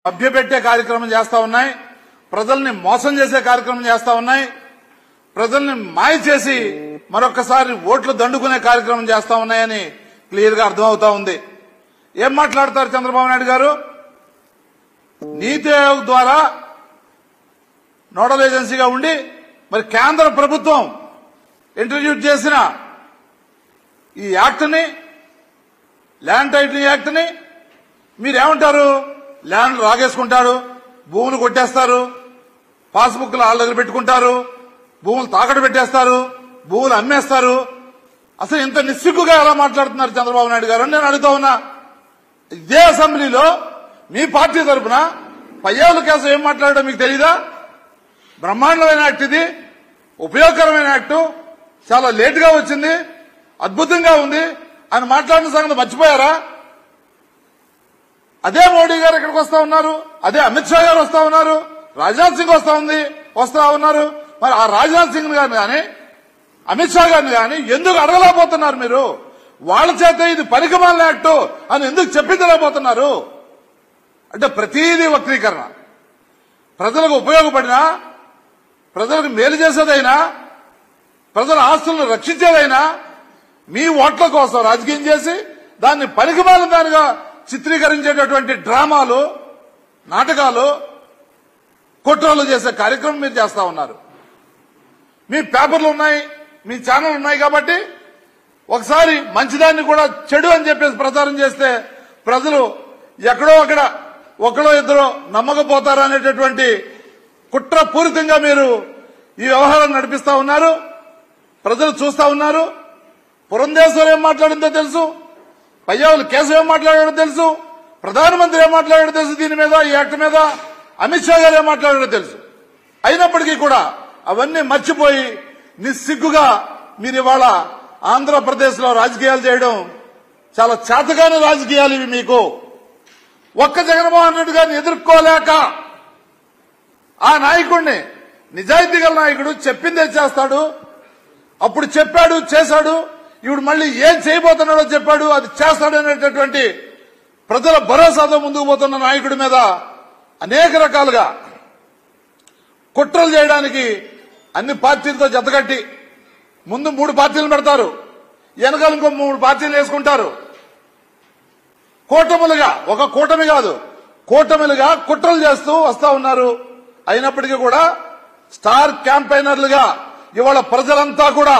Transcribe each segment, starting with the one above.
మభ్యపెట్టే కార్యక్రమం చేస్తా ఉన్నాయి, ప్రజల్ని మోసం చేసే కార్యక్రమం చేస్తా ఉన్నాయి, ప్రజల్ని మాయ చేసి మరొకసారి ఓట్లు దండుకునే కార్యక్రమం చేస్తా ఉన్నాయని క్లియర్ గా అర్థమవుతా ఉంది. ఏం మాట్లాడతారు చంద్రబాబు నాయుడు గారు? నీతి ఆయోగ్ ద్వారా నోడల్ ఏజెన్సీగా ఉండి మరి కేంద్ర ప్రభుత్వం ఇంట్రడ్యూస్ చేసిన ఈ యాక్ట్ని, ల్యాండ్ టైటిలింగ్ యాక్ట్ని మీరేమంటారు? ల్యాండ్ రాగేసుకుంటారు, భూములు కొట్టేస్తారు, పాస్బుక్లు వాళ్ళ దగ్గర పెట్టుకుంటారు, భూములు తాకట్టు పెట్టేస్తారు, భూములు అమ్మేస్తారు. అసలు ఇంత నిస్సిగ్గుగా ఎలా మాట్లాడుతున్నారు చంద్రబాబు నాయుడు గారు అని నేను అడుగుతా ఉన్నా. ఇదే అసెంబ్లీలో మీ పార్టీ తరఫున పయ్యావుల కేసు ఏం మాట్లాడడం మీకు తెలీదా? బ్రహ్మాండమైన యాక్ట్ ఇది, ఉపయోగకరమైన యాక్టు, చాలా లేటుగా వచ్చింది, అద్భుతంగా ఉంది అని మాట్లాడిన సంగతి మర్చిపోయారా? అదే మోడీ గారు ఇక్కడికి వస్తా ఉన్నారు, అదే అమిత్ షా గారు వస్తా ఉన్నారు, రాజ్నాథ్ సింగ్ వస్తా ఉన్నారు. మరి ఆ రాజ్నాథ్ సింగ్ గారిని కానీ అమిత్ షా గారిని కానీ ఎందుకు అడగలేకపోతున్నారు మీరు? వాళ్ళ చేత ఇది పనికిమాలిన యాక్టు అని ఎందుకు చెప్పించలేకపోతున్నారు? అంటే ప్రతిదీ వక్రీకరణ. ప్రజలకు ఉపయోగపడినా, ప్రజలకు మేలు చేసేదైనా, ప్రజల ఆస్తులను రక్షించేదైనా మీ ఓట్ల కోసం రాజకీయం చేసి దాన్ని పనికిమాలిన దానిగా చిత్రీకరించేటటువంటి డ్రామాలు, నాటకాలు, కుట్రలు చేసే కార్యక్రమం మీరు చేస్తా ఉన్నారు. మీ పేపర్లు ఉన్నాయి, మీ ఛానల్ ఉన్నాయి కాబట్టి ఒకసారి మంచిదాన్ని కూడా చెడు అని చెప్పేసి ప్రచారం చేస్తే ప్రజలు ఎక్కడో అక్కడ ఒకడో ఇద్దరో నమ్మకపోతారు అనేటటువంటి కుట్రపూరితంగా మీరు ఈ వ్యవహారం నడిపిస్తా ఉన్నారు. ప్రజలు చూస్తా ఉన్నారు. పురంధేశ్వర్ ఏం మాట్లాడిందో తెలుసు, పయ్యావుల కేసు ఏం మాట్లాడాడో తెలుసు, ప్రధానమంత్రి ఏం మాట్లాడాడో తెలుసు, దీని మీద, ఈ యాక్ట్ మీద అమిత్ షా గారు ఏం మాట్లాడాడో తెలుసు. అయినప్పటికీ కూడా అవన్నీ మర్చిపోయి నిస్సిగ్గుగా మీరు ఇవాళ ఆంధ్రప్రదేశ్ లో రాజకీయాలు చేయడం చాలా చేతగాని రాజకీయాలు ఇవి. మీకు ఒక్క జగన్మోహన్ రెడ్డి గారిని ఎదుర్కోలేక ఆ నాయకుడిని, నిజాయితీ గల నాయకుడు, చెప్పిందే చేస్తాడు, అప్పుడు చెప్పాడు చేశాడు, ఇప్పుడు మళ్ళీ ఏం చేయబోతున్నాడో చెప్పాడు అది చేస్తాడు అనేటటువంటి ప్రజల భరోసాతో ముందుకు పోతున్న నాయకుడి మీద అనేక రకాలుగా కుట్రలు చేయడానికి అన్ని పార్టీలతో జతకట్టి ముందు 3 పార్టీలు పెడతారు, వెనకాల ఇంకో 3 పార్టీలు వేసుకుంటారు. కూటములుగా, ఒక కూటమి కాదు, కూటమిలుగా కుట్రలు చేస్తూ వస్తా ఉన్నారు. అయినప్పటికీ కూడా స్టార్ క్యాంపెయినర్లుగా ఇవాళ ప్రజలంతా కూడా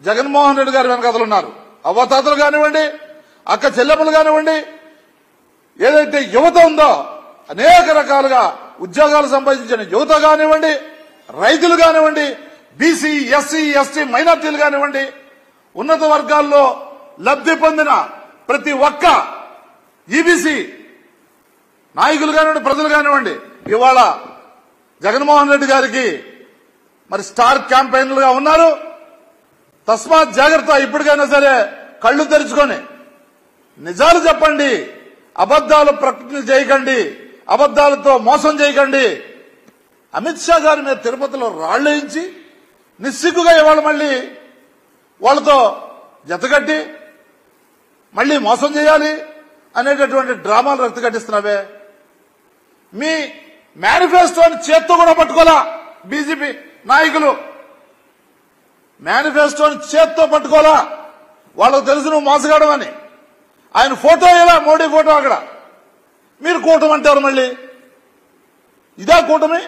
జగన్మోహన్ రెడ్డి గారి వెనకాతలు ఉన్నారు. అవ్వతాతలు కానివ్వండి, అక్క చెల్లెమ్మలు కానివ్వండి, ఏదైతే యువత ఉందో అనేక రకాలుగా ఉద్యోగాలు సంపాదించిన యువత కానివ్వండి, రైతులు కానివ్వండి, బీసీ, ఎస్సీ, ఎస్టీ మైనార్టీలు కానివ్వండి, ఉన్నత వర్గాల్లో లబ్ధి పొందిన ప్రతి ఒక్క ఈబీసీ నాయకులు కానివ్వండి, ప్రజలు కానివ్వండి, ఇవాళ జగన్మోహన్ రెడ్డి గారికి మరి స్టార్ క్యాంపెయిన్లుగా ఉన్నారు. తస్మాత్ జాగ్రత్త, ఇప్పటికైనా సరే కళ్ళు తెరుచుకొని నిజాలు చెప్పండి, అబద్దాలు ప్రకటన చేయకండి, అబద్దాలతో మోసం చేయకండి. అమిత్ షా గారి మీద తిరుపతిలో రాళ్లు వేయించి నిస్సిగ్గుగా ఇవాళ మళ్ళీ వాళ్ళతో జతగట్టి మళ్ళీ మోసం చేయాలి అనేటటువంటి డ్రామాలు రక్తి కట్టిస్తున్నావే. మీ మేనిఫెస్టోని చేత్తో కూడా పట్టుకోలా బీజేపీ నాయకులు, మేనిఫెస్టోని చేత్తో పట్టుకోలా. వాళ్ళకు తెలుసు నువ్వు మోసగాడమని. ఆయన ఫోటో ఎలా, మోడీ ఫోటో అక్కడ. మీరు కూటమి అంటారు, మళ్ళీ ఇదే కూటమి.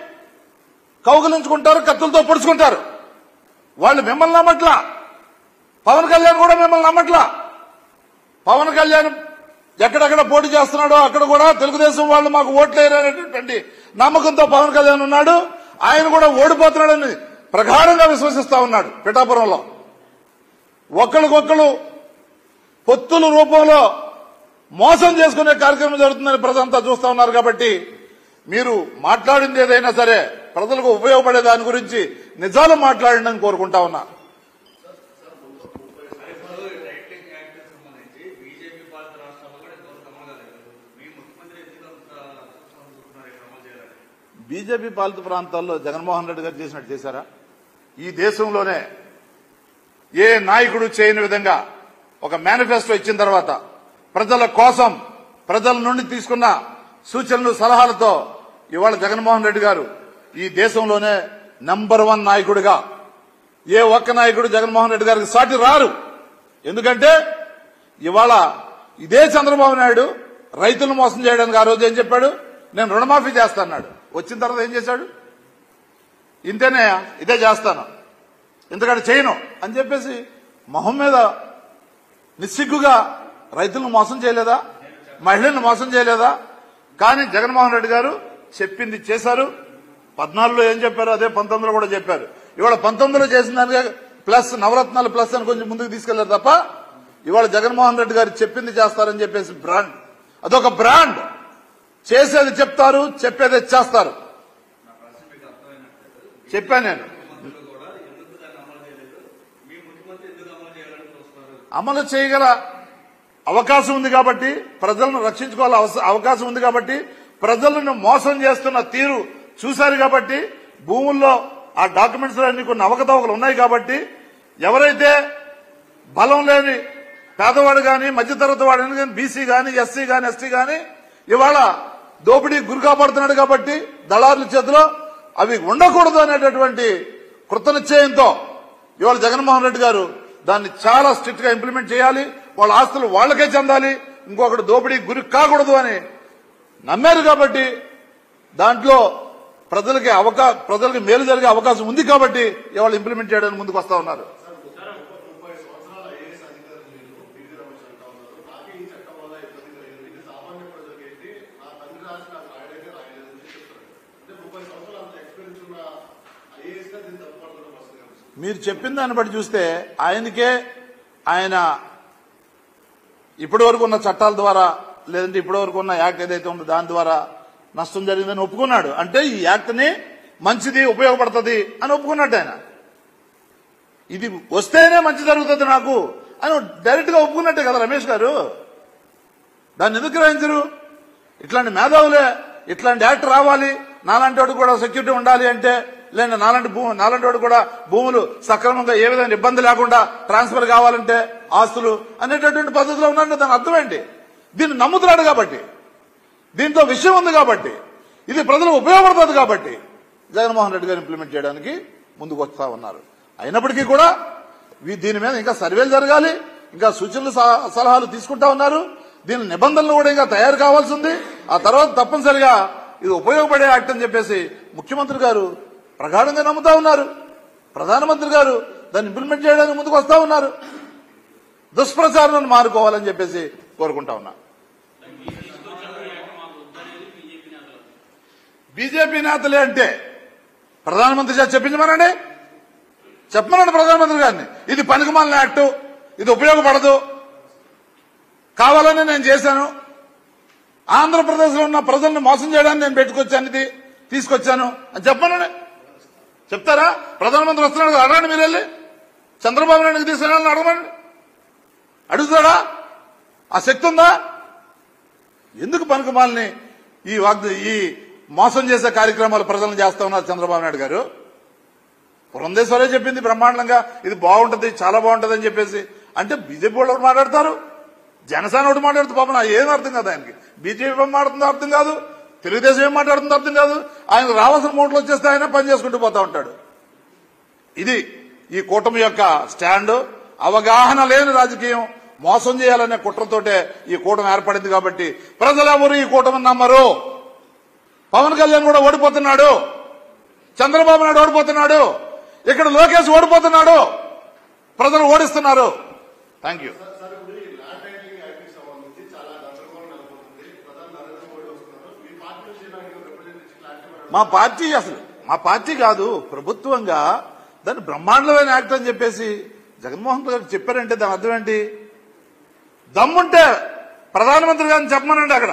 కౌగిలించుకుంటారు, కత్తులతో పొడుచుకుంటారు. వాళ్ళు మిమ్మల్ని నమ్మట్లా, పవన్ కళ్యాణ్ కూడా మిమ్మల్ని నమ్మట్లా. పవన్ కళ్యాణ్ ఎక్కడెక్కడ పోటీ చేస్తున్నాడో అక్కడ కూడా తెలుగుదేశం వాళ్ళు మాకు ఓట్లేరు అనేటటువంటి నమ్మకంతో పవన్ కళ్యాణ్ ఉన్నాడు. ఆయన కూడా ఓడిపోతున్నాడని ప్రగాఢంగా విశ్వసిస్తా ఉన్నాడు. పిఠాపురంలో ఒకరికొకరు పొత్తుల రూపంలో మోసం చేసుకునే కార్యక్రమం జరుగుతుందని ప్రజలంతా చూస్తా ఉన్నారు. కాబట్టి మీరు మాట్లాడింది ఏదైనా సరే ప్రజలకు ఉపయోగపడే దాని గురించి నిజాలు మాట్లాడండి అని కోరుకుంటా ఉన్నా. బీజేపీ పాలిత ప్రాంతాల్లో జగన్మోహన్ రెడ్డి గారు చేసినట్టు చేశారా? ఈ దేశంలోనే ఏ నాయకుడు చేయని విధంగా ఒక మేనిఫెస్టో ఇచ్చిన తర్వాత ప్రజల కోసం, ప్రజల నుండి తీసుకున్న సూచనలు సలహాలతో ఇవాళ జగన్మోహన్ రెడ్డి గారు ఈ దేశంలోనే నంబర్ 1 నాయకుడిగా ఏ ఒక్క నాయకుడు జగన్మోహన్ రెడ్డి గారికి సాటి రారు. ఎందుకంటే ఇవాళ ఇదే చంద్రబాబు నాయుడు రైతులను మోసం చేయడానికి ఆ రోజు ఏం చెప్పాడు, నేను రుణమాఫీ చేస్తాన్నాడు. వచ్చిన తర్వాత ఏం చేశాడు, ఇంతేనే ఇదే చేస్తాను ఎందుకంటే చేయను అని చెప్పేసి మొహం మీద నిస్సిగ్గుగా రైతులను మోసం చేయలేదా, మహిళలను మోసం చేయలేదా? కానీ జగన్మోహన్ రెడ్డి గారు చెప్పింది చేశారు. 14లో ఏం చెప్పారు అదే 19లో కూడా చెప్పారు. ఇవాళ 19లో చేసిన దానికే ప్లస్ నవరత్నాలు ప్లస్ అని కొంచెం ముందుకు తీసుకెళ్లారు తప్ప ఇవాళ జగన్మోహన్ రెడ్డి గారు చెప్పింది చేస్తారని చెప్పేసి బ్రాండ్, అదొక బ్రాండ్. చేసేది చెప్తారు, చెప్పేది చేస్తారు. చెప్పాను నేను, అమలు చేయగల అవకాశం ఉంది కాబట్టి, ప్రజలను రక్షించుకోవాల అవకాశం ఉంది కాబట్టి, ప్రజలను మోసం చేస్తున్న తీరు చూశారు కాబట్టి, భూముల్లో ఆ డాక్యుమెంట్స్ అన్ని కొన్ని అవకతవకలు ఉన్నాయి కాబట్టి, ఎవరైతే బలం లేని పేదవాడు గాని మధ్యతరగతి వాడు కానీ బీసీ గాని ఎస్సీ గాని ఎస్టీ గాని ఇవాళ దోపిడీ గురి కాపాడుతున్నాడు కాబట్టి దళారుల చేతిలో అవి ఉండకూడదు అనేటటువంటి కృతనిశ్చయంతో ఇవాళ జగన్మోహన్ రెడ్డి గారు దాన్ని చాలా స్ట్రిక్ట్ గా ఇంప్లిమెంట్ చేయాలి. వాళ్ళ ఆస్తులు వాళ్ళకే చెందాలి, ఇంకొకటి దోపిడీ గురి కాకూడదు అని నమ్మారు కాబట్టి దాంట్లో ప్రజలకి మేలు జరిగే అవకాశం ఉంది కాబట్టి ఇవాళ ఇంప్లిమెంట్ చేయడానికి ముందుకు వస్తా ఉన్నారు. మీరు చెప్పిన దాన్ని బట్టి చూస్తే ఆయన ఇప్పటి వరకు ఉన్న చట్టాల ద్వారా లేదంటే ఇప్పటి వరకు ఉన్న యాక్ట్ ఏదైతే ఉందో దాని ద్వారా నష్టం జరిగిందని ఒప్పుకున్నాడు. అంటే ఈ యాక్ట్ ని మంచిది ఉపయోగపడుతుంది అని ఒప్పుకున్నట్టు ఆయన. ఇది వస్తేనే మంచి జరుగుతుంది నాకు అని డైరెక్ట్ గా ఒప్పుకున్నట్టే కదా రమేష్ గారు. దాన్ని ఎందుకు గ్రహించరు? ఇట్లాంటి మేధావులే ఇట్లాంటి యాక్ట్ రావాలి, నాలాంటి వాడు కూడా సెక్యూరిటీ ఉండాలి అంటే, లేదా నాలాంటి వాడు కూడా భూములు సక్రమంగా ఏ విధంగా ఇబ్బంది లేకుండా ట్రాన్స్ఫర్ కావాలంటే ఆస్తులు అనేటటువంటి పద్ధతిలో ఉన్నారంటే దాని అర్థం ఏంటి? దీన్ని నమ్ముతున్నాడు కాబట్టి, దీంతో విషయం ఉంది కాబట్టి, ఇది ప్రజలకు ఉపయోగపడుతుంది కాబట్టి జగన్మోహన్ రెడ్డి గారు ఇంప్లిమెంట్ చేయడానికి ముందుకు వస్తా ఉన్నారు. అయినప్పటికీ కూడా దీని మీద ఇంకా సర్వేలు జరగాలి, ఇంకా సూచనలు సలహాలు తీసుకుంటా ఉన్నారు. దీని నిబంధనలు కూడా ఇంకా తయారు కావాల్సి ఉంది. ఆ తర్వాత తప్పనిసరిగా ఇది ఉపయోగపడే యాక్ట్ అని చెప్పేసి ముఖ్యమంత్రి గారు ప్రగాఢంగా నమ్ముతా ఉన్నారు. ప్రధానమంత్రి గారు దాన్ని ఇంప్లిమెంట్ చేయడానికి ముందుకు వస్తా ఉన్నారు. దుష్ప్రచారాన్ని మానుకోవాలని చెప్పేసి కోరుకుంటా ఉన్నా. బీజేపీ నేతలే అంటే ప్రధానమంత్రి గారు చెప్పమనండి. ప్రధానమంత్రి గారిని ఇది పనికిమాలిన యాక్టు, ఇది ఉపయోగపడదు, కావాలని నేను చేశాను, ఆంధ్రప్రదేశ్ లో ఉన్న ప్రజల్ని మోసం చేయడానికి నేను తీసుకొచ్చాను అని చెప్పమనండి. చెప్తారా? ప్రధానమంత్రి వస్తున్నాడు అడగండి, మీరు వెళ్ళి చంద్రబాబు నాయుడుకి తీసుకెళ్ళాలని అడగండి. అడుగుతాడా? ఆ శక్తి ఉందా? ఎందుకు పనికిమాలని ఈ మోసం చేసే కార్యక్రమాలు ప్రజలను చేస్తా ఉన్నారు చంద్రబాబు నాయుడు గారు? పురంధేశ్వరే చెప్పింది బ్రహ్మాండంగా, ఇది బాగుంటది, చాలా బాగుంటది అని చెప్పేసి. అంటే బీజేపీ వాళ్ళు మాట్లాడతారు, జనసేన ఒకటి మాట్లాడుతూ పాపం ఏం అర్థం కాదు ఆయనకి. బీజేపీ ఏం మాట్లాడుతుందో అర్థం కాదు, తెలుగుదేశం ఏం మాట్లాడుతుందో అర్థం కాదు. ఆయనకు రావాల్సిన మూటలు వచ్చేస్తే ఆయన పని చేసుకుంటూ పోతా ఉంటాడు. ఇది ఈ కూటమి యొక్క స్టాండ్. అవగాహన లేని రాజకీయం, మోసం చేయాలనే కుట్రతోటే ఈ కూటమి ఏర్పడింది కాబట్టి ప్రజలెవరు ఈ కూటమిని నమ్మరు. పవన్ కళ్యాణ్ కూడా ఓడిపోతున్నాడు, చంద్రబాబు నాయుడు ఓడిపోతున్నాడు, ఇక్కడ లోకేష్ ఓడిపోతున్నాడు, ప్రజలు ఓడిస్తున్నారు. Thank you. మా పార్టీ కాదు, ప్రభుత్వంగా దాన్ని బ్రహ్మాండమైన యాక్ట్ అని చెప్పేసి జగన్మోహన్ రెడ్డి గారు చెప్పారంటే దాని అర్థం ఏంటి? దమ్ముంటే ప్రధానమంత్రి గారిని చెప్పమనండి, అక్కడ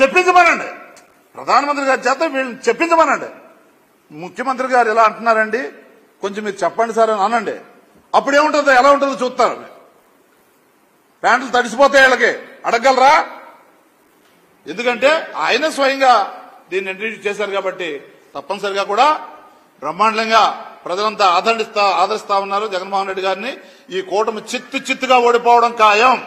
చెప్పించమనండి, ప్రధానమంత్రి గారి చేత వీళ్ళని చెప్పించమనండి. ముఖ్యమంత్రి గారు ఎలా అంటున్నారండి, కొంచెం మీరు చెప్పండి సార్ అని అనండి. అప్పుడు ఏముంటుందో ఎలా ఉంటుందో చూస్తారు. ప్యాంట్లు తడిసిపోతాయి, వీళ్ళకి అడగలరా? ఎందుకంటే ఆయన స్వయంగా దీన్ని ఇంట్రడ్యూస్ చేశారు కాబట్టి తప్పనిసరిగా కూడా బ్రహ్మాండంగా ప్రజలంతా ఆదరిస్తా ఉన్నారు జగన్మోహన్ రెడ్డి గారిని. ఈ కూటమి చిత్తుగా ఓడిపోవడం ఖాయం.